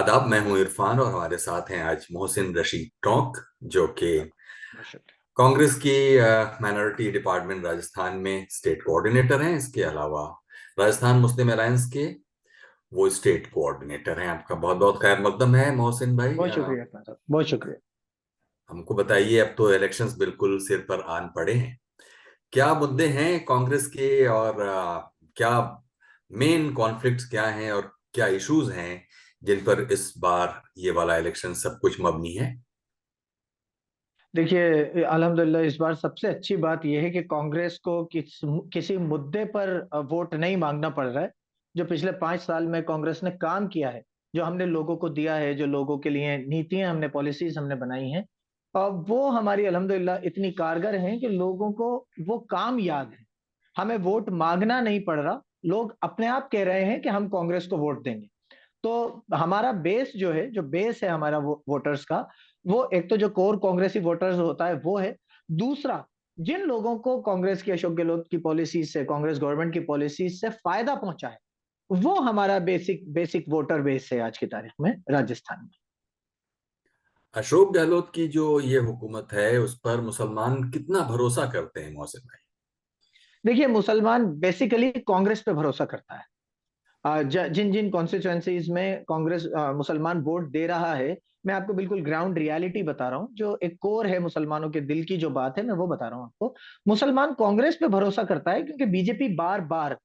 आदाब, मैं हूं इरफान और हमारे साथ हैं आज मोहसिन रशीद टोंक, जो कि कांग्रेस की माइनॉरिटी डिपार्टमेंट राजस्थान में स्टेट कोऑर्डिनेटर हैं। इसके अलावा राजस्थान मुस्लिम अलायंस के वो स्टेट कोऑर्डिनेटर हैं। आपका बहुत बहुत खैर मकदम है मोहसिन भाई। बहुत शुक्रिया इरफान साहब, बहुत शुक्रिया। हमको बताइए, अब तो इलेक्शंस बिल्कुल सिर पर आन पड़े हैं। क्या मुद्दे हैं कांग्रेस के, और क्या मेन कॉन्फ्लिक्ट्स क्या हैं, और क्या इश्यूज हैं जिन पर इस बार ये वाला इलेक्शन सब कुछ मबनी है? देखिए, अल्हम्दुलिल्लाह इस बार सबसे अच्छी बात यह है कि कांग्रेस को किसी मुद्दे पर वोट नहीं मांगना पड़ रहा है। जो पिछले 5 साल में कांग्रेस ने काम किया है, जो हमने लोगों को दिया है, जो लोगों के लिए नीतियां हमने, पॉलिसीज हमने बनाई हैं, वो हमारी अल्हम्दुलिल्लाह इतनी कारगर हैं कि लोगों को वो काम याद है। हमें वोट मांगना नहीं पड़ रहा। लोग अपने आप कह रहे हैं कि हम कांग्रेस को वोट देंगे। तो हमारा बेस जो है, जो बेस है हमारा वोटर्स का, वो एक तो जो कोर कांग्रेसी वोटर्स होता है वो है। दूसरा, जिन लोगों को कांग्रेस की, अशोक गहलोत की पॉलिसीज से, कांग्रेस गवर्नमेंट की पॉलिसीज से फायदा पहुंचा है, वो हमारा बेसिक बेसिक वोटर बेस है आज की तारीख में राजस्थान में। अशोक गहलोत की जो ये हुकूमत है उस पर मुसलमान कितना भरोसा करते हैं मोहसिन भाई? देखिए, मुसलमान बेसिकली कांग्रेस पे भरोसा करता है। जिन जिन कॉन्स्टिट्यूएंसीज में कांग्रेस मुसलमान वोट दे रहा है, मैं आपको बिल्कुल ग्राउंड रियलिटी बता रहा हूँ। जो एक कोर है मुसलमानों के दिल की जो बात है, मैं वो बता रहा हूँ आपको। मुसलमान कांग्रेस पे भरोसा करता है क्योंकि बीजेपी बार बार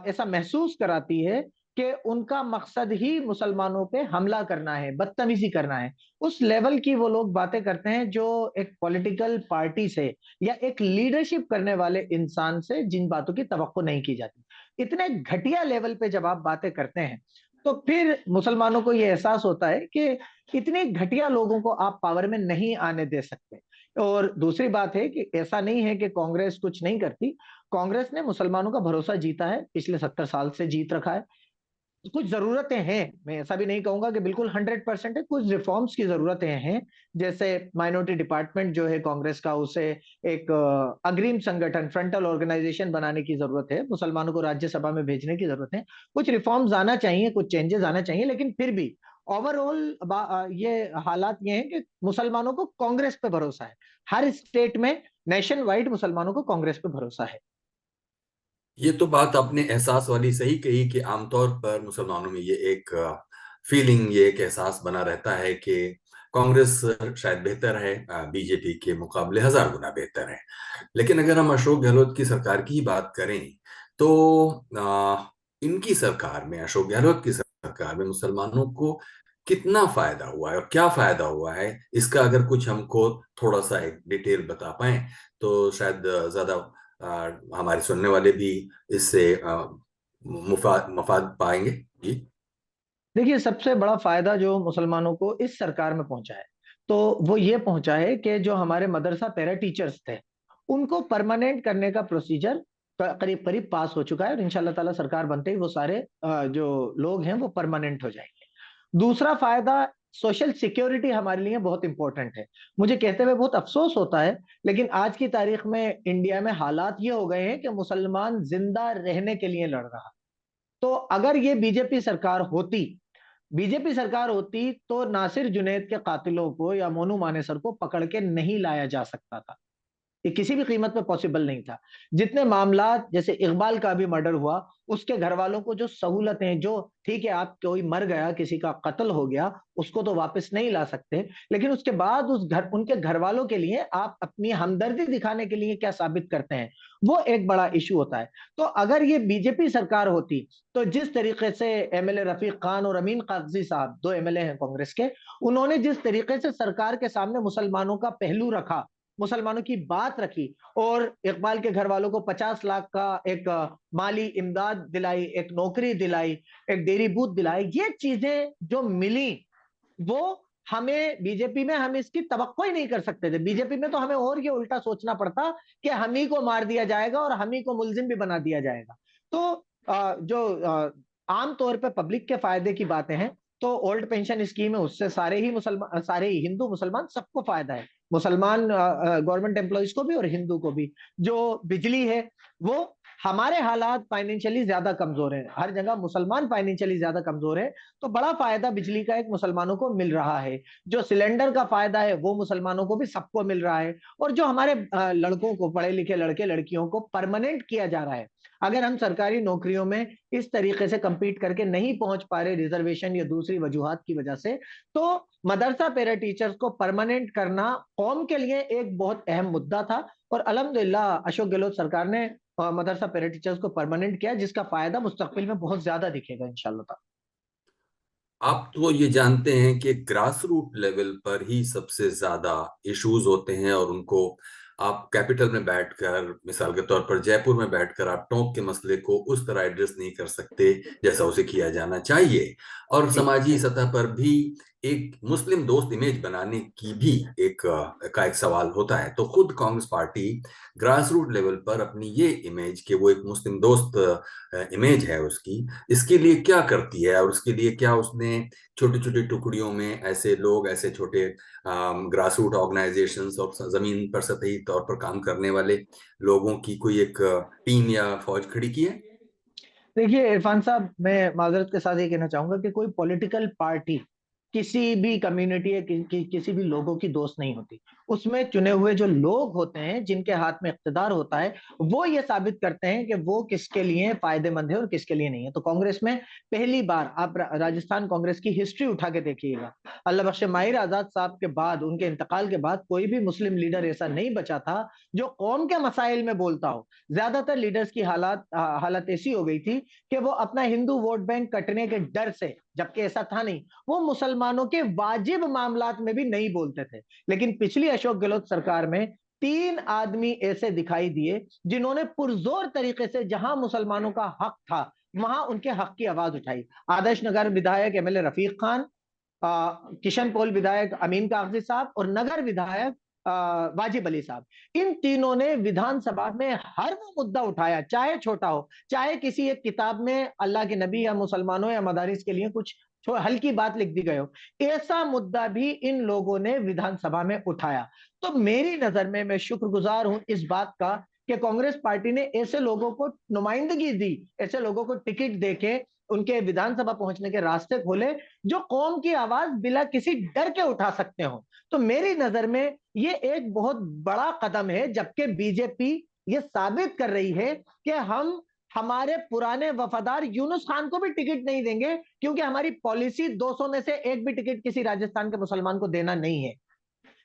ऐसा महसूस कराती है कि उनका मकसद ही मुसलमानों पे हमला करना है, बदतमीजी करना है। उस लेवल की वो लोग बातें करते हैं जो एक पॉलिटिकल पार्टी से या एक लीडरशिप करने वाले इंसान से जिन बातों की तवक्को नहीं की जाती। इतने घटिया लेवल पे जब आप बातें करते हैं, तो फिर मुसलमानों को यह एहसास होता है कि इतने घटिया लोगों को आप पावर में नहीं आने दे सकते। और दूसरी बात है कि ऐसा नहीं है कि कांग्रेस कुछ नहीं करती। कांग्रेस ने मुसलमानों का भरोसा जीता है, पिछले 70 साल से जीत रखा है। कुछ जरूरतें हैं, मैं ऐसा भी नहीं कहूंगा कि बिल्कुल 100% है, कुछ रिफॉर्म्स की जरूरतें हैं। जैसे माइनॉरिटी डिपार्टमेंट जो है कांग्रेस का, उसे एक अग्रिम संगठन, फ्रंटल ऑर्गेनाइजेशन बनाने की जरूरत है। मुसलमानों को राज्यसभा में भेजने की जरूरत है। कुछ रिफॉर्म्स आना चाहिए, कुछ चेंजेस आना चाहिए, लेकिन फिर भी ओवरऑल ये हालात ये हैं कि मुसलमानों को कांग्रेस पे भरोसा है। हर स्टेट में, नेशन वाइड मुसलमानों को कांग्रेस पे भरोसा है। ये तो बात आपने एहसास वाली सही कही कि आमतौर पर मुसलमानों में ये एक फीलिंग, ये एक एहसास बना रहता है कि कांग्रेस शायद बेहतर है, बीजेपी के मुकाबले हजार गुना बेहतर है। लेकिन अगर हम अशोक गहलोत की सरकार की ही बात करें तो इनकी सरकार में, अशोक गहलोत की सरकार में मुसलमानों को कितना फायदा हुआ है और क्या फायदा हुआ है, इसका अगर कुछ हमको थोड़ा सा एक डिटेल बता पाएं तो शायद ज्यादा हमारे सुनने वाले भी इससे मुफाद मफाद पाएंगे। जी। देखिए, सबसे बड़ा फायदा जो मुसलमानों को इस सरकार में पहुंचा है, तो वो ये पहुंचा है कि जो हमारे मदरसा पैरा टीचर्स थे, उनको परमानेंट करने का प्रोसीजर करीब करीब पास हो चुका है। और इंशाल्लाह ताला सरकार बनते ही वो सारे जो लोग हैं वो परमानेंट हो जाएंगे। दूसरा फायदा, सोशल सिक्योरिटी हमारे लिए बहुत इंपॉर्टेंट है। मुझे कहते हुए बहुत अफसोस होता है, लेकिन आज की तारीख में इंडिया में हालात ये हो गए हैं कि मुसलमान जिंदा रहने के लिए लड़ रहा। तो अगर ये बीजेपी सरकार होती तो नासिर जुनैद के कातिलों को या मोनू मानेसर को पकड़ के नहीं लाया जा सकता था। ये किसी भी कीमत पे पॉसिबल नहीं था। जितने मामला, जैसे इकबाल का भी मर्डर हुआ, उसके घर वालों को जो सहूलतें, जो ठीक है आप कोई मर गया, किसी का कत्ल हो गया, उसको तो वापस नहीं ला सकते, लेकिन उसके बाद उनके घर वालों के लिए आप अपनी हमदर्दी दिखाने के लिए क्या साबित करते हैं, वो एक बड़ा इशू होता है। तो अगर ये बीजेपी सरकार होती, तो जिस तरीके से एमएलए रफीक खान और अमीन कागजी साहब, दो एमएलए हैं कांग्रेस के, उन्होंने जिस तरीके से सरकार के सामने मुसलमानों का पहलू रखा, मुसलमानों की बात रखी, और इकबाल के घर वालों को 50 लाख का एक माली इमदाद दिलाई, एक नौकरी दिलाई, एक डेयरी बूथ दिलाई, ये चीजें जो मिली, वो हमें बीजेपी में हम इसकी तवक्को ही नहीं कर सकते थे। बीजेपी में तो हमें और ये उल्टा सोचना पड़ता कि हम ही को मार दिया जाएगा और हम ही को मुलजिम भी बना दिया जाएगा। तो जो आम तौर पे पब्लिक के फायदे की बातें हैं, तो ओल्ड पेंशन स्कीम है, उससे सारे ही मुसलमान, सारे ही हिंदू मुसलमान सबको फायदा है। मुसलमान गवर्नमेंट एम्प्लॉयज को भी और हिंदू को भी। जो बिजली है, वो हमारे हालात फाइनेंशियली ज्यादा कमजोर हैं, हर जगह मुसलमान फाइनेंशियली ज्यादा कमजोर है, तो बड़ा फायदा बिजली का एक मुसलमानों को मिल रहा है। जो सिलेंडर का फायदा है वो मुसलमानों को भी सबको मिल रहा है। और जो हमारे लड़कों को, पढ़े लिखे लड़के लड़कियों को परमानेंट किया जा रहा है। अगर हम सरकारी नौकरियों में इस तरीके से compete करके नहीं पहुंच पा रहे रिजर्वेशन या दूसरी वजूहात की वजह से, तो मदरसा पैरा टीचर्स को परमानेंट करना कौम के लिए एक बहुत अहम मुद्दा था। और अल्हम्दुलिल्लाह अशोक गहलोत सरकार ने मदरसा पैरा टीचर्स को परमानेंट किया, जिसका फायदा मुस्तकबिल में बहुत ज्यादा दिखेगा इंशाल्लाह। आप तो ये जानते हैं कि ग्रास रूट लेवल पर ही सबसे ज्यादा इश्यूज होते हैं, और उनको आप कैपिटल में बैठकर, मिसाल के तौर पर जयपुर में बैठकर आप टोंक के मसले को उस तरह एड्रेस नहीं कर सकते जैसा उसे किया जाना चाहिए। और जी। समाजी सतह पर भी एक मुस्लिम दोस्त इमेज बनाने की भी एक सवाल होता है। तो खुद Congress party grass root level पर अपनी ये इमेज, कि वो एक मुस्लिम दोस्त इमेज है उसकी, इसके लिए क्या करती है, और उसके लिए क्या उसने छोटी छोटी टुकड़ियों में ऐसे लोग, ऐसे छोटे ग्रास रूट ऑर्गेनाइजेशंस और जमीन पर सतही तौर पर काम करने वाले लोगों की कोई एक टीम या फौज खड़ी की है? देखिए इरफान साहब, मैं माजरत के साथ ये कहना चाहूंगा कि कोई पॉलिटिकल पार्टी किसी भी कम्युनिटी या किसी भी लोगों की दोस्त नहीं होती। उसमें चुने हुए जो लोग होते हैं, जिनके हाथ में इख्तिदार होता है, वो ये साबित करते हैं कि वो किसके लिए फायदेमंद है और किसके लिए नहीं है। तो कांग्रेस में पहली बार आप राजस्थान कांग्रेस की हिस्ट्री उठा के देखिएगा, अल्लाह बख्शे माहिर आजाद साहब के बाद, उनके इंतकाल के बाद कोई भी मुस्लिम लीडर ऐसा नहीं बचा था जो कौम के मसाइल में बोलता हो। ज्यादातर लीडर्स की हालत ऐसी हो गई थी कि वो अपना हिंदू वोट बैंक कटने के डर से, जबकि ऐसा था नहीं, वो मुसलमानों के वाजिब मामलात में भी नहीं बोलते थे। लेकिन पिछली अशोक गहलोत सरकार में 3 आदमी ऐसे दिखाई दिए जिन्होंने पुरजोर तरीके से जहां मुसलमानों का हक था वहां उनके हक की आवाज उठाई। आदर्श नगर विधायक एमएलए रफीक खान, किशन पोल विधायक अमीन कागजी साहब और नगर विधायक वाजिब अली साहब, इन तीनों ने विधानसभा में हर वो मुद्दा उठाया, चाहे छोटा हो, चाहे किसी एक किताब में अल्लाह के नबी या मुसलमानों या मदारिस के लिए कुछ हल्की बात लिख दी गई हो, ऐसा मुद्दा भी इन लोगों ने विधानसभा में उठाया। तो मेरी नजर में, मैं शुक्रगुजार हूं इस बात का कि कांग्रेस पार्टी ने ऐसे लोगों को नुमाइंदगी दी, ऐसे लोगों को टिकट देके उनके विधानसभा पहुंचने के रास्ते खोले, जो कौम की आवाज बिना किसी डर के उठा सकते हो। तो मेरी नजर में ये एक बहुत बड़ा कदम है, जबकि बीजेपी ये साबित कर रही है कि हम हमारे पुराने वफादार यूनुस खान को भी टिकट नहीं देंगे, क्योंकि हमारी पॉलिसी 200 में से एक भी टिकट किसी राजस्थान के मुसलमान को देना नहीं है।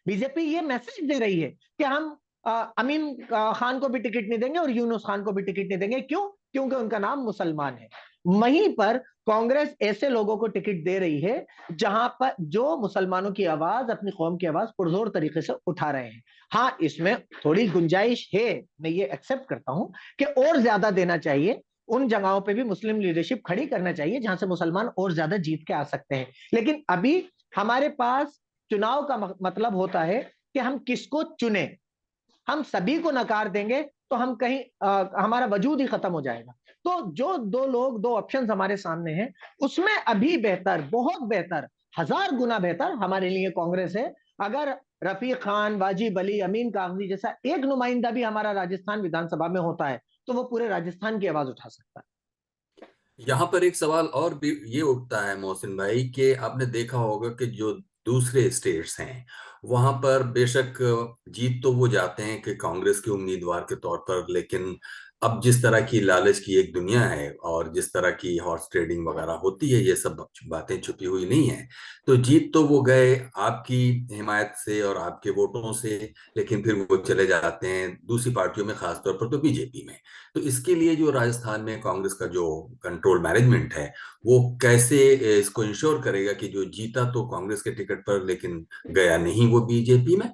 बीजेपी ये मैसेज दे रही है कि हम अमीन खान को भी टिकट नहीं देंगे और यूनुस खान को भी टिकट नहीं देंगे। क्यों? क्योंकि उनका नाम मुसलमान है। वहीं पर कांग्रेस ऐसे लोगों को टिकट दे रही है जहां पर जो मुसलमानों की आवाज, अपनी कौम की आवाज पुरजोर तरीके से उठा रहे हैं। हाँ, इसमें थोड़ी गुंजाइश है, मैं ये एक्सेप्ट करता हूं कि और ज्यादा देना चाहिए। उन जगहों पे भी मुस्लिम लीडरशिप खड़ी करना चाहिए जहां से मुसलमान और ज्यादा जीत के आ सकते हैं। लेकिन अभी हमारे पास चुनाव का मतलब होता है कि हम किसको चुने। हम सभी को नकार देंगे तो हम कहीं हमारा वजूद ही खत्म हो जाएगा। तो जो दो लोग, दो ऑप्शंस हमारे सामने हैं, उसमें अभी बेहतर, बहुत बेहतर, 1000 गुना बेहतर हमारे लिए कांग्रेस है। अगर रफीक खान, वाजिब अली, अमीन कागजी जैसा एक नुमाइंदा भी हमारा राजस्थान विधानसभा में होता है तो वो पूरे राजस्थान की आवाज उठा सकता है। यहाँ पर एक सवाल और भी ये उठता है मोहसिन भाई, कि आपने देखा होगा कि जो दूसरे स्टेट्स हैं वहां पर बेशक जीत तो वो जाते हैं कि कांग्रेस के उम्मीदवार के तौर पर, लेकिन अब जिस तरह की लालच की एक दुनिया है और जिस तरह की हॉर्स ट्रेडिंग वगैरह होती है, ये सब बातें छुपी हुई नहीं है। तो जीत तो वो गए आपकी हिमायत से और आपके वोटों से, लेकिन फिर वो चले जाते हैं दूसरी पार्टियों में, खासतौर पर तो बीजेपी में। तो इसके लिए जो राजस्थान में कांग्रेस का जो कंट्रोल मैनेजमेंट है, वो कैसे इसको इंश्योर करेगा कि जो जीता तो कांग्रेस के टिकट पर लेकिन गया नहीं वो बीजेपी में?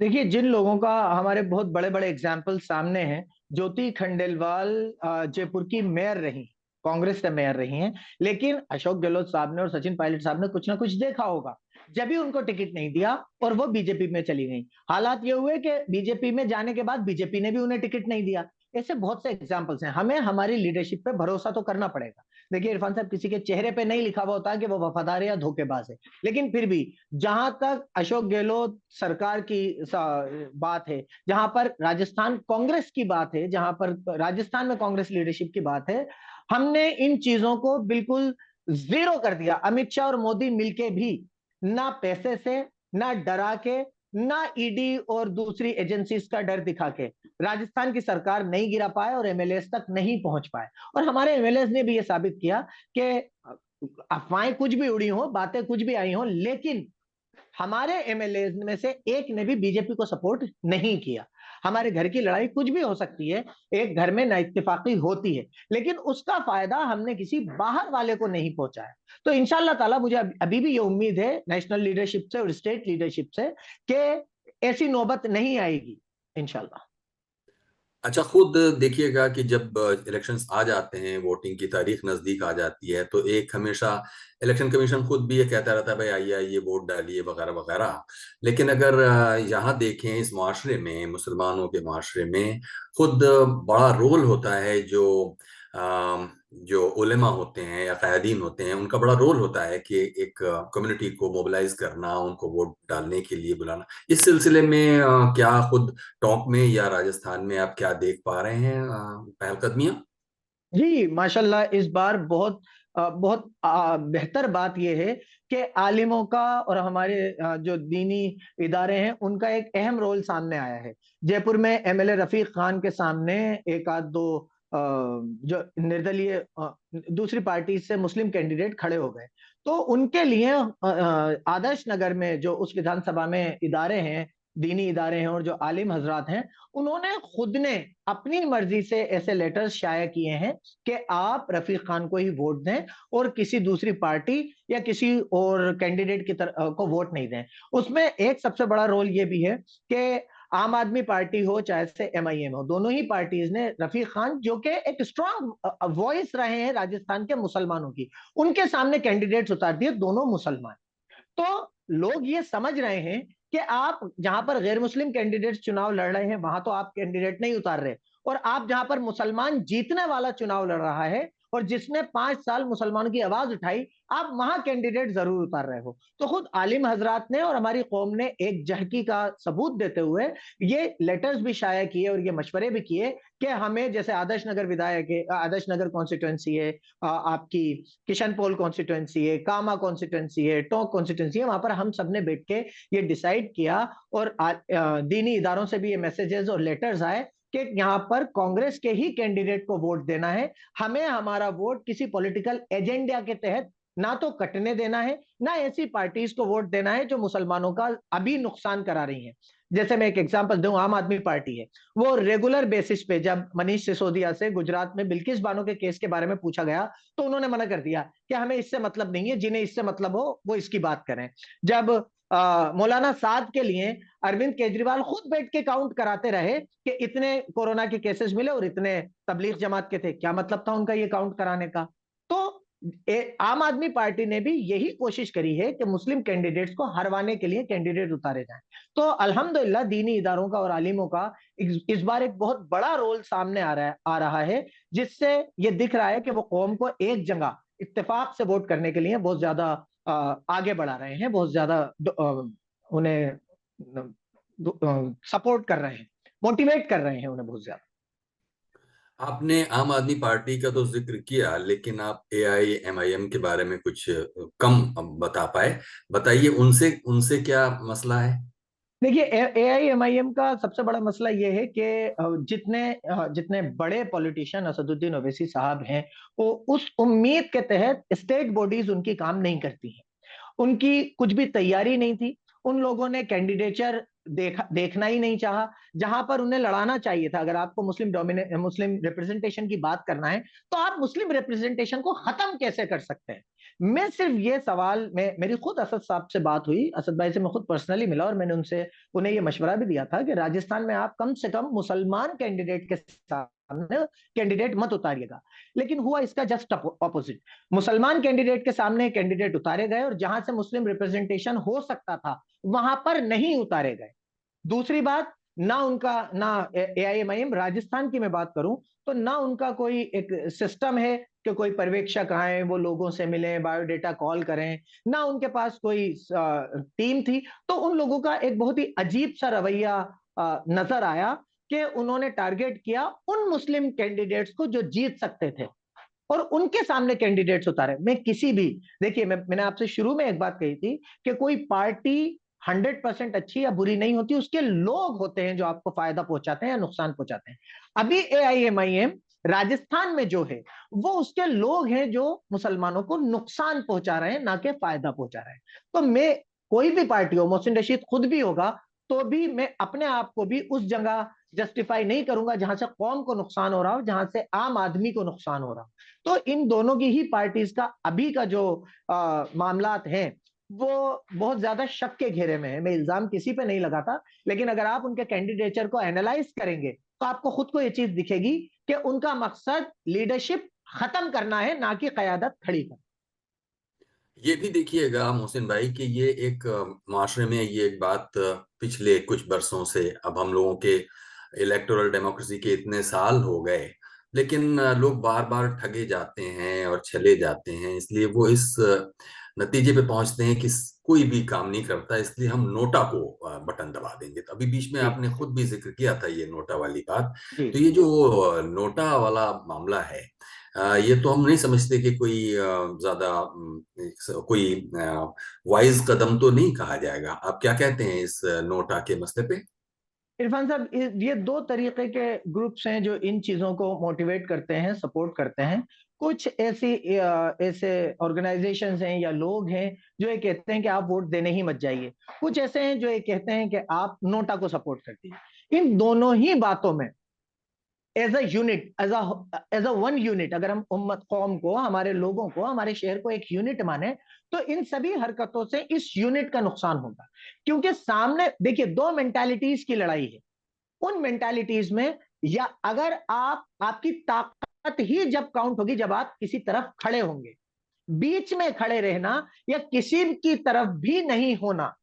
देखिए, जिन लोगों का हमारे बहुत बड़े बड़े एग्जाम्पल सामने हैं, ज्योति खंडेलवाल जयपुर की मेयर रही, कांग्रेस से मेयर रही हैं, लेकिन अशोक गहलोत साहब ने और सचिन पायलट साहब ने कुछ ना कुछ देखा होगा, जब भी उनको टिकट नहीं दिया और वो बीजेपी में चली गई। हालात ये हुए कि बीजेपी में जाने के बाद बीजेपी ने भी उन्हें टिकट नहीं दिया। ऐसे बहुत से एग्जाम्पल्स हैं। हमें हमारी लीडरशिप पे भरोसा तो करना पड़ेगा। देखिए इरफान साहब, किसी के चेहरे पे नहीं लिखा हुआ होता है कि वो वफादार है या धोखेबाज है, लेकिन फिर भी जहां तक अशोक गहलोत सरकार की बात है, जहां पर राजस्थान कांग्रेस की बात है, जहां पर राजस्थान में कांग्रेस लीडरशिप की बात है, हमने इन चीजों को बिल्कुल जीरो कर दिया। अमित शाह और मोदी मिलके भी ना पैसे से, ना डरा के, ना ईडी और दूसरी एजेंसीज का डर दिखा के राजस्थान की सरकार नहीं गिरा पाए और एमएलए तक नहीं पहुंच पाए। और हमारे एमएलए ने भी यह साबित किया कि अफवाहें कुछ भी उड़ी हो, बातें कुछ भी आई हो, लेकिन हमारे एमएलए में से एक ने भी बीजेपी को सपोर्ट नहीं किया। हमारे घर की लड़ाई कुछ भी हो सकती है, एक घर में नाइत्तेफाकी होती है, लेकिन उसका फायदा हमने किसी बाहर वाले को नहीं पहुंचाया। तो इंशाल्लाह ताला मुझे अभी भी ये उम्मीद है नेशनल लीडरशिप से और स्टेट लीडरशिप से कि ऐसी नौबत नहीं आएगी इंशाल्लाह। अच्छा, खुद देखिएगा कि जब इलेक्शंस आ जाते हैं, वोटिंग की तारीख नजदीक आ जाती है, तो एक हमेशा इलेक्शन कमीशन खुद भी ये कहता रहता है भाई आइए आइए वोट डालिए वगैरह वगैरह। लेकिन अगर यहाँ देखें इस माशरे में, मुसलमानों के माशरे में खुद बड़ा रोल होता है जो उलेमा होते हैं या कायदीन होते हैं, उनका बड़ा रोल होता है कि एक कम्युनिटी को मोबिलाइज करना, उनको वोट डालने के लिए बुलाना। इस सिलसिले में क्या खुद टोंक में या राजस्थान में आप क्या देख पा रहे हैं पहलकदमियां? जी माशाल्लाह, इस बार बहुत बहुत बेहतर बात यह है कि आलिमों का और हमारे जो दीनी इदारे हैं उनका एक अहम रोल सामने आया है। जयपुर में एमएलए रफीक खान के सामने एक आध दो जो निर्दलीय दूसरी पार्टी से मुस्लिम कैंडिडेट खड़े हो गए, तो उनके लिए आदर्श नगर में जो उस विधानसभा में इदारे हैं, दीनी इदारे हैं और जो आलिम हजरात हैं, उन्होंने खुद ने अपनी मर्जी से ऐसे लेटर्स शाया किए हैं कि आप रफीक खान को ही वोट दें और किसी दूसरी पार्टी या किसी और कैंडिडेट की तरफ को वोट नहीं दें। उसमें एक सबसे बड़ा रोल ये भी है कि आम आदमी पार्टी हो चाहे से एमआईएम हो, दोनों ही पार्टीज ने रफीक खान, जो कि एक स्ट्रांग वॉइस रहे हैं राजस्थान के मुसलमानों की, उनके सामने कैंडिडेट्स उतार दिए, दोनों मुसलमान। तो लोग ये समझ रहे हैं कि आप जहां पर गैर मुस्लिम कैंडिडेट चुनाव लड़ रहे हैं वहां तो आप कैंडिडेट नहीं उतार रहे, और आप जहां पर मुसलमान जीतने वाला चुनाव लड़ रहा है और जिसने 5 साल मुसलमानों की आवाज उठाई, आप वहां कैंडिडेट जरूर उतार रहे हो। तो खुद आलिम हजरात ने और हमारी कौम ने एक जहकी का सबूत देते हुए ये लेटर्स भी शाया किए और ये मशवरे भी किए कि हमें, जैसे आदर्श नगर विधायक है, आदर्श नगर कॉन्स्टिट्युएंसी है, आपकी किशन पोल कॉन्स्टिट्युएंसी है, कामा कॉन्स्टिट्युएंसी है, टोंक कॉन्स्टिट्युएंसी है, वहां पर हम सब ने बैठ के ये डिसाइड किया और दीनी इदारों से भी ये मैसेजेस और लेटर्स आए कि यहाँ पर कांग्रेस के ही कैंडिडेट को वोट देना है। हमें हमारा वोट किसी पॉलिटिकल एजेंडा के तहत ना तो कटने देना है, ना ऐसी पार्टीज को वोट देना है जो मुसलमानों का अभी नुकसान करा रही हैं। जैसे मैं एक एग्जांपल दूं, आम आदमी पार्टी है, वो रेगुलर बेसिस पे जब मनीष सिसोदिया से गुजरात में बिल्किस बानो के केस के बारे में पूछा गया तो उन्होंने मना कर दिया कि हमें इससे मतलब नहीं है, जिन्हें इससे मतलब हो वो इसकी बात करें। जब मौलाना साद के लिए अरविंद केजरीवाल खुद बैठ के काउंट कराते रहे कि इतने कोरोना के केसेस मिले और इतने तबलीग जमात के थे, क्या मतलब था उनका ये काउंट कराने का? तो आम आदमी पार्टी ने भी यही कोशिश करी है कि मुस्लिम कैंडिडेट्स को हरवाने के लिए कैंडिडेट उतारे जाएं। तो अल्हम्दुलिल्लाह दीनी इदारों का और आलिमों का इस बार एक बहुत बड़ा रोल सामने आ रहा है, जिससे ये दिख रहा है कि वो कौम को एक जगह इत्तेफाक से वोट करने के लिए बहुत ज्यादा आगे बढ़ा रहे हैं, बहुत ज्यादा उन्हें सपोर्ट कर रहे हैं, मोटिवेट कर रहे हैं उन्हें बहुत ज्यादा। आपने आम आदमी पार्टी का तो जिक्र किया, लेकिन आप AIMIM के बारे में कुछ कम बता पाए। बताइए, उनसे उनसे क्या मसला है? देखिए एआईएमआईएम का सबसे बड़ा मसला ये है कि जितने बड़े पॉलिटिशियन असदुद्दीन ओवैसी साहब हैं, वो उस उम्मीद के तहत स्टेट बॉडीज उनकी काम नहीं करती हैं, उनकी कुछ भी तैयारी नहीं थी। उन लोगों ने कैंडिडेचर देखना ही नहीं चाहा। जहां पर उन्हें लड़ाना चाहिए था, अगर आपको मुस्लिम रिप्रेजेंटेशन की बात करना है तो आप मुस्लिम रिप्रेजेंटेशन को खत्म कैसे कर सकते हैं? मैं सिर्फ ये सवाल, मेरी खुद असद साहब से बात हुई, असद भाई से मैं खुद पर्सनली मिला और मैंने उन्हें ये मशवरा भी दिया था कि राजस्थान में आप कम से कम मुसलमान कैंडिडेट के सामने कैंडिडेट मत उतारिएगा। लेकिन हुआ इसका जस्ट ऑपोजिट। मुसलमान कैंडिडेट के सामने कैंडिडेट उतारे गए और जहां से मुस्लिम रिप्रेजेंटेशन हो सकता था वहां पर नहीं उतारे गए। दूसरी बात, ना एआईएमआईएम राजस्थान की मैं बात करूं तो ना उनका कोई एक सिस्टम है, कि कोई पर्यवेक्षक आए, वो लोगों से मिलें, बायोडेटा कॉल करें, ना उनके पास कोई टीम थी। तो उन लोगों का एक बहुत ही अजीब सा रवैया नजर आया कि उन्होंने टारगेट किया उन मुस्लिम कैंडिडेट्स को जो जीत सकते थे और उनके सामने कैंडिडेट्स उतारे। मैं किसी भी, देखिए मैंने आपसे शुरू में एक बात कही थी कि कोई पार्टी 100% अच्छी या बुरी नहीं होती, उसके लोग होते हैं जो आपको फायदा पहुंचाते हैं या नुकसान पहुंचाते हैं। अभी एआईएमआईएम राजस्थान में जो है, वो उसके लोग हैं जो मुसलमानों को नुकसान पहुंचा रहे हैं, ना कि फायदा पहुंचा रहे हैं। तो मैं, कोई भी पार्टी हो, मोहसिन रशीद खुद भी होगा, तो भी मैं अपने आप को भी उस जगह जस्टिफाई नहीं करूंगा जहां से कौम को नुकसान हो रहा हो, जहां से आम आदमी को नुकसान हो रहा हो। तो इन दोनों की ही पार्टीज का अभी का जो मामलात हैं, वो बहुत ज्यादा शक के घेरे में है। मैं इल्जाम किसी पे नहीं लगाता, लेकिन अगर आप उनके कैंडिडेचर को एनालाइज करेंगे तो आपको खुद को ये चीज दिखेगी कि उनका मकसद लीडरशिप खत्म करना है, ना कि कयादत खड़ी करना। ये भी देखिएगा मोहसिन भाई कि ये एक माशरे में ये एक बात पिछले कुछ बरसों से, अब हम लोगों के इलेक्टोरल डेमोक्रेसी के इतने साल हो गए, लेकिन लोग बार बार ठगे जाते हैं और चले जाते हैं, इसलिए वो इस नतीजे पे पहुंचते हैं कि कोई भी काम नहीं करता, इसलिए हम नोटा को बटन दबा देंगे। तो अभी बीच में जी आपने खुद भी जिक्र किया था ये नोटा वाली बात। जी तो ये जो नोटा वाला मामला है, ये तो हम नहीं समझते कि कोई ज्यादा कोई वाइज कदम तो नहीं कहा जाएगा। आप क्या कहते हैं इस नोटा के मसले पे? इरफान साहब, ये दो तरीके के ग्रुप्स हैं जो इन चीजों को मोटिवेट करते हैं, सपोर्ट करते हैं। कुछ ऐसे ऑर्गेनाइजेशंस हैं या लोग हैं जो ये कहते हैं कि आप वोट देने ही मत जाइए। कुछ ऐसे हैं जो ये कहते हैं कि आप नोटा को सपोर्ट करते हैं। इन दोनों ही बातों में as a unit, as a one unit, अगर हम उम्मत कौम को, हमारे लोगों को, हमारे शहर को एक यूनिट माने, तो इन सभी हरकतों से इस यूनिट का नुकसान होगा। क्योंकि सामने देखिए, दो मेंटालिटीज की लड़ाई है। उन मेंटालिटीज में, या अगर आपकी ताकत ही जब काउंट होगी जब आप किसी तरफ खड़े होंगे, बीच में खड़े रहना या किसी की तरफ भी नहीं होना,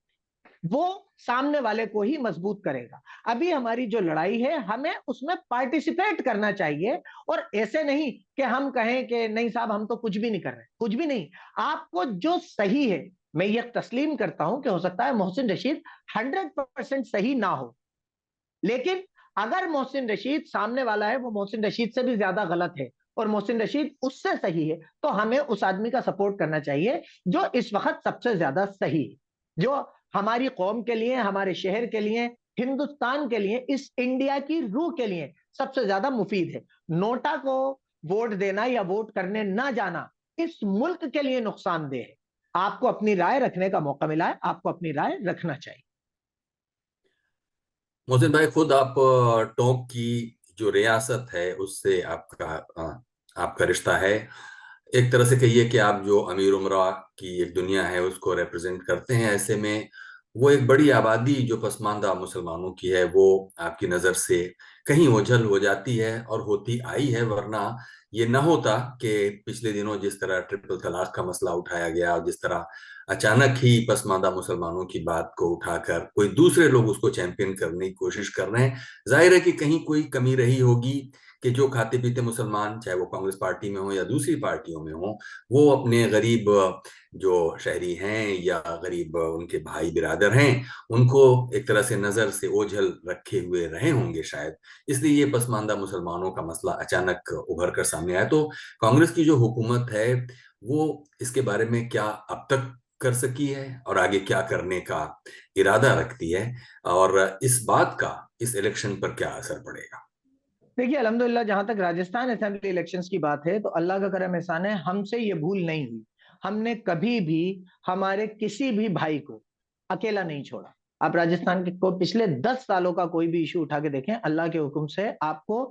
वो सामने वाले को ही मजबूत करेगा। अभी हमारी जो लड़ाई है, हमें उसमें पार्टिसिपेट करना चाहिए, और ऐसे नहीं कि हम कहें कि नहीं साहब हम तो कुछ भी नहीं कर रहे, कुछ भी नहीं। आपको जो सही है, मैं ये तस्लीम करता हूं कि हो सकता है मोहसिन रशीद 100% सही ना हो, लेकिन अगर मोहसिन रशीद, सामने वाला है वो मोहसिन रशीद से भी ज्यादा गलत है और मोहसिन रशीद उससे सही है, तो हमें उस आदमी का सपोर्ट करना चाहिए जो इस वक्त सबसे ज्यादा सही है, जो हमारी कौम के लिए, हमारे शहर के लिए, हिंदुस्तान के लिए, इस इंडिया की रूह के लिए सबसे ज्यादा मुफीद है। नोटा को वोट देना या वोट करने ना जाना इस मुल्क के लिए नुकसानदेह है। आपको अपनी राय रखने का मौका मिला है, आपको अपनी राय रखना चाहिए। मोहसिन भाई, खुद आप टोंक की जो रियासत है उससे आपका रिश्ता है। एक तरह से कहिए कि आप जो अमीर उमरा की एक दुनिया है उसको रिप्रेजेंट करते हैं। ऐसे में वो एक बड़ी आबादी जो पसमानदा मुसलमानों की है, वो आपकी नज़र से कहीं ओझल हो जाती है और होती आई है, वरना ये न होता कि पिछले दिनों जिस तरह ट्रिपल तलाक का मसला उठाया गया और जिस तरह अचानक ही पसमानदा मुसलमानों की बात को उठाकर कोई दूसरे लोग उसको चैंपियन करने की कोशिश कर रहे हैं। जाहिर है कि कहीं कोई कमी रही होगी कि जो खाते पीते मुसलमान, चाहे वो कांग्रेस पार्टी में हो या दूसरी पार्टियों में हो, वो अपने गरीब जो शहरी हैं या गरीब उनके भाई बिरादर हैं, उनको एक तरह से नजर से ओझल रखे हुए रहे होंगे शायद। इसलिए ये पसमानदा मुसलमानों का मसला अचानक उभर कर सामने आया। तो कांग्रेस की जो हुकूमत है, वो इसके बारे में क्या अब तक कर सकी है और आगे क्या करने का इरादा रखती है, और इस बात का इस इलेक्शन पर क्या असर पड़ेगा? देखिए, अल्हम्दुलिल्लाह, जहां तक राजस्थान असेंबली इलेक्शंस की बात है, तो अल्लाह का करम एहसान है, हमसे ये भूल नहीं हुई। हमने कभी भी हमारे किसी भी भाई को अकेला नहीं छोड़ा। आप राजस्थान के को पिछले 10 सालों का कोई भी इशू उठा के देखें, अल्लाह के हुक्म से आपको,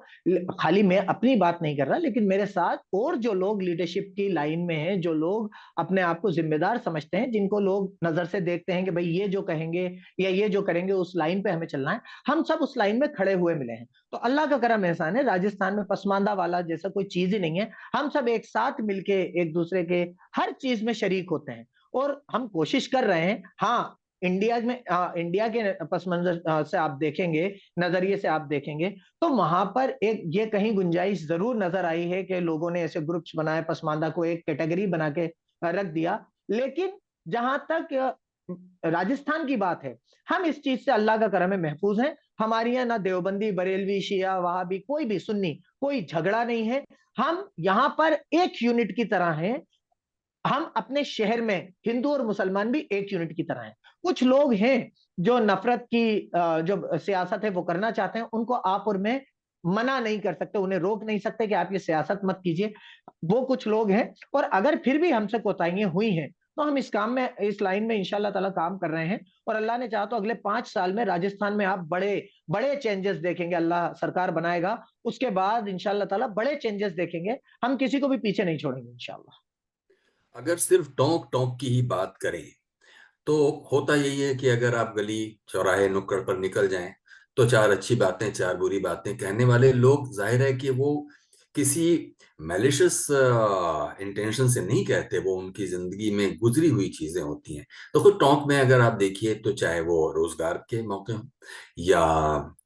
खाली मैं अपनी बात नहीं कर रहा, लेकिन मेरे साथ और जो लोग लीडरशिप की लाइन में हैं, जो लोग अपने आप को जिम्मेदार समझते हैं, जिनको लोग नजर से देखते हैं कि भाई ये जो कहेंगे या ये जो करेंगे उस लाइन पे हमें चलना है, हम सब उस लाइन में खड़े हुए मिले हैं। तो अल्लाह का करम एहसान है, राजस्थान में पसमानदा वाला जैसा कोई चीज ही नहीं है। हम सब एक साथ मिलके एक दूसरे के हर चीज में शरीक होते हैं और हम कोशिश कर रहे हैं। हाँ, इंडिया के पस मंजर से आप देखेंगे, नजरिए से आप देखेंगे, तो वहां पर एक ये कहीं गुंजाइश जरूर नजर आई है कि लोगों ने ऐसे ग्रुप्स बनाए, पसमानदा को एक कैटेगरी बना के रख दिया। लेकिन जहां तक राजस्थान की बात है, हम इस चीज से अल्लाह का करम है महफूज हैं। हमारे यहाँ ना देवबंदी, बरेलवी, शिया, वहाबी, कोई भी सुन्नी, कोई झगड़ा नहीं है। हम यहाँ पर एक यूनिट की तरह हैं। हम अपने शहर में हिंदू और मुसलमान भी एक यूनिट की तरह हैं। कुछ लोग हैं जो नफरत की जो सियासत है वो करना चाहते हैं, उनको आप और मैं मना नहीं कर सकते, उन्हें रोक नहीं सकते कि आप ये सियासत मत कीजिए। वो कुछ लोग हैं, और अगर फिर भी हमसे कोताहियां हुई हैं तो हम इस काम में, इस लाइन में इंशाल्लाह ताला काम कर रहे हैं। और अल्लाह ने चाहा तो अगले 5 साल में राजस्थान में आप बड़े बड़े चेंजेस देखेंगे। अल्लाह सरकार बनाएगा, उसके बाद इंशाल्लाह ताला बड़े चेंजेस देखेंगे। हम किसी को भी पीछे नहीं छोड़ेंगे इंशाल्लाह। अगर सिर्फ टोंक टोंक की ही बात करें तो होता यही है कि अगर आप गली चौराहे नुक्कड़ पर निकल जाएं तो चार अच्छी बातें चार बुरी बातें कहने वाले लोग, जाहिर है कि वो किसी मैलिशियस इंटेंशन से नहीं कहते, वो उनकी जिंदगी में गुजरी हुई चीजें होती हैं। तो खुद टोंक में अगर आप देखिए तो चाहे वो रोजगार के मौके हों या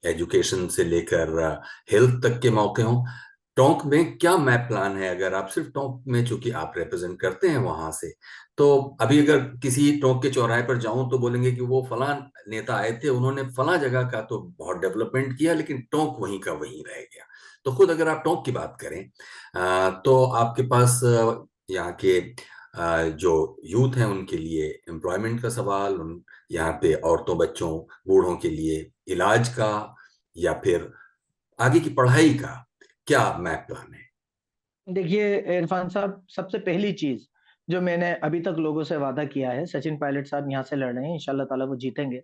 एजुकेशन से लेकर हेल्थ तक के मौके हों, टोंक में क्या मैप प्लान है? अगर आप सिर्फ टोंक में, चूंकि आप रिप्रेजेंट करते हैं वहां से, तो अभी अगर किसी टोंक के चौराहे पर जाऊं तो बोलेंगे कि वो फलां नेता आए थे, उन्होंने फलां जगह का तो बहुत डेवलपमेंट किया, लेकिन टोंक वहीं का वहीं रह गया। तो खुद अगर आप टोंक की बात करें तो आपके पास यहाँ के जो यूथ हैं उनके लिए एम्प्लॉयमेंट का सवाल, उन यहाँ पे औरतों बच्चों बूढ़ों के लिए इलाज का, या फिर आगे की पढ़ाई का क्या मैप प्लान है? देखिए इरफान साहब, सबसे पहली चीज जो मैंने अभी तक लोगों से वादा किया है, सचिन पायलट साहब यहाँ से लड़ रहे हैं, इंशाल्लाह ताला वो जीतेंगे।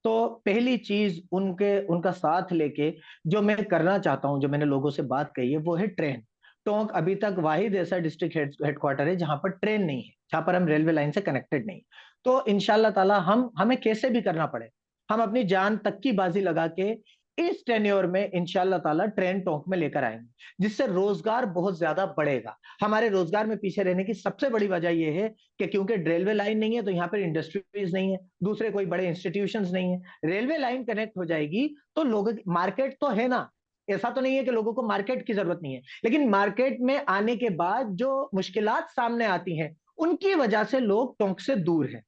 तो पहली चीज उनका साथ लेके जो मैं करना चाहता हूँ, जो मैंने लोगों से बात कही है, वो है ट्रेन। टोंक अभी तक वाहिद ऐसा डिस्ट्रिक्ट हेडक्वार्टर है जहां पर ट्रेन नहीं है, जहां पर हम रेलवे लाइन से कनेक्टेड नहीं। तो इंशाल्लाह ताला हमें कैसे भी करना पड़े, हम अपनी जान तक की बाजी लगा के इस टेन्योर में इंशाल्लाह ताला ट्रेन टोंक में लेकर आएंगे, जिससे रोजगार बहुत ज्यादा बढ़ेगा। हमारे रोजगार में पीछे रहने की सबसे बड़ी वजह यह है कि क्योंकि रेलवे लाइन नहीं है तो यहाँ पर इंडस्ट्रीज नहीं है, दूसरे कोई बड़े इंस्टीट्यूशंस नहीं है। रेलवे लाइन कनेक्ट हो जाएगी तो लोगों की मार्केट तो है ना, ऐसा तो नहीं है कि लोगों को मार्केट की जरूरत नहीं है, लेकिन मार्केट में आने के बाद जो मुश्किलात सामने आती हैं उनकी वजह से लोग टोंक से दूर हैं।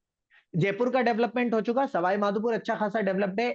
जयपुर का डेवलपमेंट हो चुका, सवाई माधोपुर अच्छा खासा डेवलप्ड है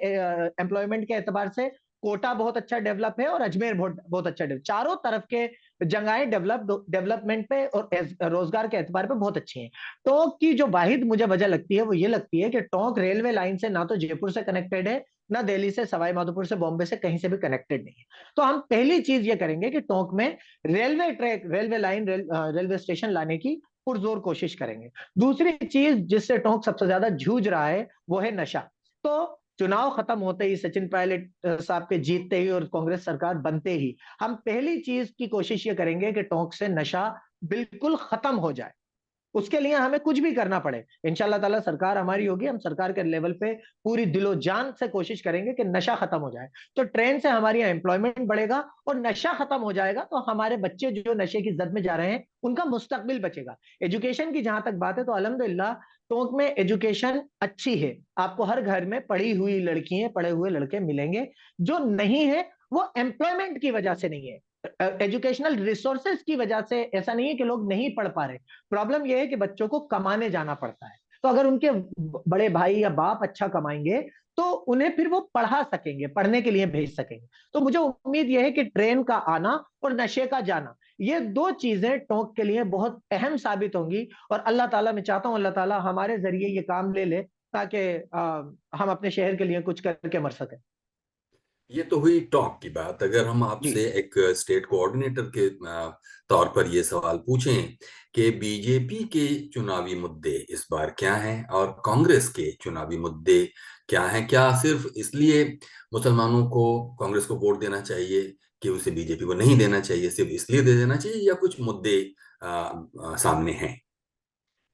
एम्प्लॉयमेंट के एतबार से, कोटा बहुत अच्छा डेवलप है, और अजमेर बहुत बहुत अच्छा डेवलप, चारों तरफ के जगहें डेवलपमेंट पे और रोजगार के एतबार पे बहुत अच्छी हैं। टोंक की जो वाहिद मुझे वजह लगती है वो ये लगती है कि टोंक रेलवे लाइन से ना तो जयपुर से कनेक्टेड है, ना दिल्ली से, सवाई माधोपुर से, बॉम्बे से, कहीं से भी कनेक्टेड नहीं है। तो हम पहली चीज ये करेंगे कि टोंक में railway track, railway line, railway station लाने की पुरजोर कोशिश करेंगे। दूसरी चीज जिससे टोंक सबसे ज्यादा जूझ रहा है वो है नशा। तो चुनाव खत्म होते ही, सचिन पायलट साहब के जीतते ही और कांग्रेस सरकार बनते ही, हम पहली चीज की कोशिश ये करेंगे कि टोंक से नशा बिल्कुल खत्म हो जाए। उसके लिए हमें कुछ भी करना पड़े, इंशाल्लाह ताला सरकार हमारी होगी, हम सरकार के लेवल पे पूरी दिलो जान से कोशिश करेंगे कि नशा खत्म हो जाए। तो ट्रेन से हमारी यहाँ एम्प्लॉयमेंट बढ़ेगा, और नशा खत्म हो जाएगा तो हमारे बच्चे जो नशे की जद में जा रहे हैं उनका मुस्तकबिल बचेगा। एजुकेशन की जहां तक बात है तो अल्हम्दुलिल्लाह टोंक में एजुकेशन अच्छी है, आपको हर घर में पढ़ी हुई लड़कियां, पढ़े हुए लड़के मिलेंगे। जो नहीं है वो एम्प्लॉयमेंट की वजह से नहीं है, एजुकेशनल रिसोर्सेज की वजह से ऐसा नहीं है कि लोग नहीं पढ़ पा रहे। प्रॉब्लम यह है कि बच्चों को कमाने जाना पड़ता है। तो अगर उनके बड़े भाई या बाप अच्छा कमाएंगे तो उन्हें फिर वो पढ़ा सकेंगे, पढ़ने के लिए भेज सकेंगे। तो मुझे उम्मीद यह है कि ट्रेन का आना और नशे का जाना, ये दो चीजें टोंक के लिए बहुत अहम साबित होंगी। और अल्लाह ताला, मैं चाहता हूं अल्लाह ताला हमारे जरिए ये काम ले ले, ताकि हम अपने शहर के लिए कुछ करके मर सकें। ये तो हुई टॉक की बात। अगर हम जी। आपसे एक स्टेट कोऑर्डिनेटर के तौर पर ये सवाल पूछें कि बीजेपी के चुनावी मुद्दे इस बार क्या हैं और कांग्रेस के चुनावी मुद्दे क्या हैं, क्या सिर्फ इसलिए मुसलमानों को कांग्रेस को वोट देना चाहिए कि उसे बीजेपी को नहीं देना चाहिए, सिर्फ इसलिए दे देना चाहिए, या कुछ मुद्दे सामने हैं?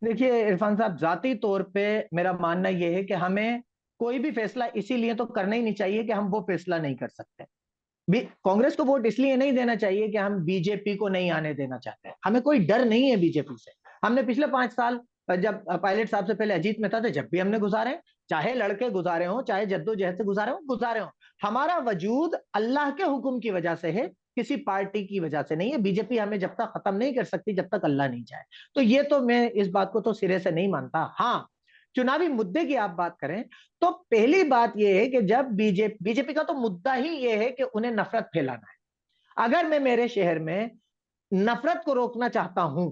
देखिए इरफान साहब, जाती तौर पे मेरा मानना यह है कि हमें कोई भी फैसला इसीलिए तो करना ही नहीं चाहिए कि हम वो फैसला नहीं कर सकते। कांग्रेस को वोट इसलिए नहीं देना चाहिए कि हम बीजेपी को नहीं आने देना चाहते हैं। हमें कोई डर नहीं है बीजेपी से। हमने पिछले 5 साल जब पायलट साहब से पहले अजीत मेहता थे, जब भी हमने गुजारे हैं, चाहे लड़के गुजारे हों, चाहे जद्दोजहद से गुजारे हों। हमारा वजूद अल्लाह के हुक्म की वजह से है, किसी पार्टी की वजह से नहीं है। बीजेपी हमें जब तक खत्म नहीं कर सकती जब तक अल्लाह नहीं चाहे। तो ये तो मैं इस बात को तो सिरे से नहीं मानता। हाँ, चुनावी मुद्दे की आप बात करें तो पहली बात यह है कि जब बीजेपी का तो मुद्दा ही यह है कि उन्हें नफरत फैलाना है। अगर मैं मेरे शहर में नफरत को रोकना चाहता हूं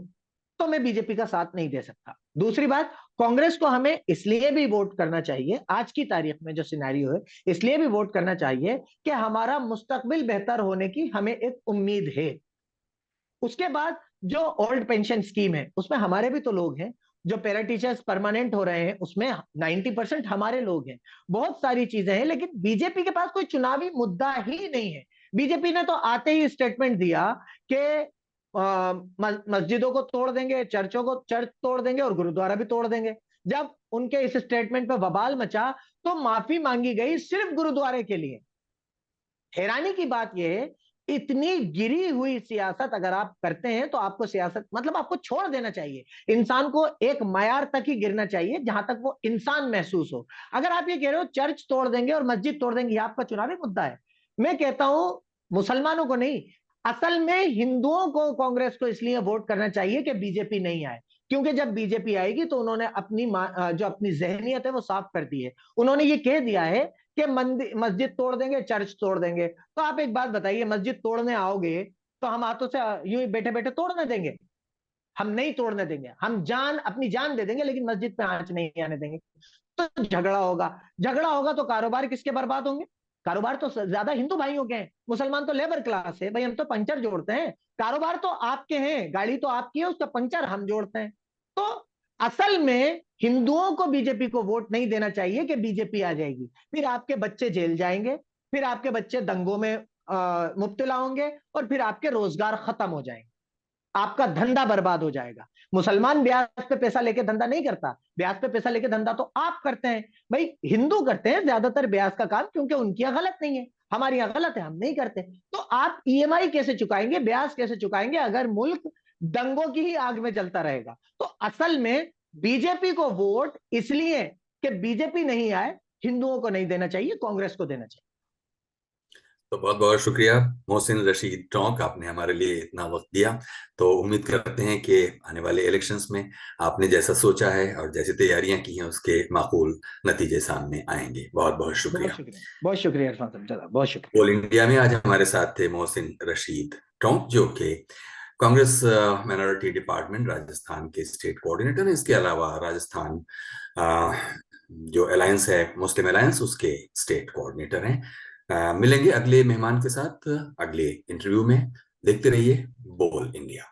तो मैं बीजेपी का साथ नहीं दे सकता। दूसरी बात, कांग्रेस को हमें इसलिए भी वोट करना चाहिए, आज की तारीख में जो सिनेरियो है, इसलिए भी वोट करना चाहिए कि हमारा मुस्तकबिल बेहतर होने की हमें एक उम्मीद है। उसके बाद जो ओल्ड पेंशन स्कीम है उसमें हमारे भी तो लोग हैं। जो पैरा टीचर्स परमानेंट हो रहे हैं उसमें 90% हमारे लोग हैं। बहुत सारी चीजें हैं, लेकिन बीजेपी के पास कोई चुनावी मुद्दा ही नहीं है। बीजेपी ने तो आते ही स्टेटमेंट दिया कि मस्जिदों को तोड़ देंगे, चर्च तोड़ देंगे और गुरुद्वारा भी तोड़ देंगे। जब उनके इस स्टेटमेंट पर बवाल मचा तो माफी मांगी गई सिर्फ गुरुद्वारे के लिए। हैरानी की बात यह है, इतनी गिरी हुई सियासत अगर आप करते हैं तो आपको सियासत मतलब आपको छोड़ देना चाहिए। इंसान को एक मयार तक ही गिरना चाहिए जहां तक वो इंसान महसूस हो। अगर आप ये कह रहे हो चर्च तोड़ देंगे और मस्जिद तोड़ देंगे, ये आपका चुनावी मुद्दा है, मैं कहता हूं मुसलमानों को नहीं, असल में हिंदुओं को कांग्रेस को इसलिए वोट करना चाहिए कि बीजेपी नहीं आए। क्योंकि जब बीजेपी आएगी तो उन्होंने अपनी जो अपनी जहनियत है वो साफ कर दी है। उन्होंने ये कह दिया है कि मस्जिद तोड़ देंगे, चर्च तोड़ देंगे। तो आप एक बात बताइए, मस्जिद तोड़ने आओगे तो हम हाथों से यूं ही बैठे बैठे तोड़ने देंगे? हम नहीं तोड़ने देंगे, हम अपनी जान दे देंगे, लेकिन मस्जिद पे आंच नहीं आने देंगे। तो झगड़ा होगा, झगड़ा होगा तो कारोबार किसके बर्बाद होंगे? कारोबार तो ज्यादा हिंदू भाइयों के हैं, मुसलमान तो लेबर क्लास है भाई, हम तो पंचर जोड़ते हैं। कारोबार तो आपके हैं, गाड़ी तो आपकी है, उसका पंचर हम जोड़ते हैं। तो असल में हिंदुओं को बीजेपी को वोट नहीं देना चाहिए कि बीजेपी आ जाएगी, फिर आपके बच्चे जेल जाएंगे, फिर आपके बच्चे दंगों में मुब्तला होंगे, और फिर आपके रोजगार खत्म हो जाएंगे, आपका धंधा बर्बाद हो जाएगा। मुसलमान ब्याज पे पैसा लेके धंधा नहीं करता, ब्याज पे पैसा लेके धंधा तो आप करते हैं। भाई हिंदू करते हैं ज्यादातर ब्याज का काम, क्योंकि उनकी यहाँ गलत नहीं है, हमारी यहाँ गलत है, हम नहीं करते। तो आप ईएमआई कैसे चुकाएंगे, ब्याज कैसे चुकाएंगे अगर मुल्क दंगों की ही आग में जलता रहेगा? तो असल में बीजेपी को वोट इसलिए कि बीजेपी नहीं आए, हिंदुओं को नहीं देना चाहिए, कांग्रेस को देना चाहिए। तो बहुत बहुत शुक्रिया मोहसिन रशीद टोंक, आपने हमारे लिए इतना वक्त दिया। तो उम्मीद करते हैं कि आने वाले इलेक्शंस में आपने जैसा सोचा है और जैसी तैयारियां की हैं उसके माकूल नतीजे सामने आएंगे। बहुत बहुत बहुत शुक्रिया। शुक्रिया, बहुत शुक्रिया इरफान साहब, चला बहुत शुक्रिया। ऑल इंडिया में आज हमारे साथ थे मोहसिन रशीद टोंक, जो कि कांग्रेस माइनॉरिटी डिपार्टमेंट राजस्थान के स्टेट कोऑर्डिनेटर हैं। इसके अलावा राजस्थान अ, जो अलायंस है, मुस्लिम अलायंस, उसके स्टेट कोऑर्डिनेटर हैं। मिलेंगे अगले मेहमान के साथ अगले इंटरव्यू में। देखते रहिए बोल इंडिया।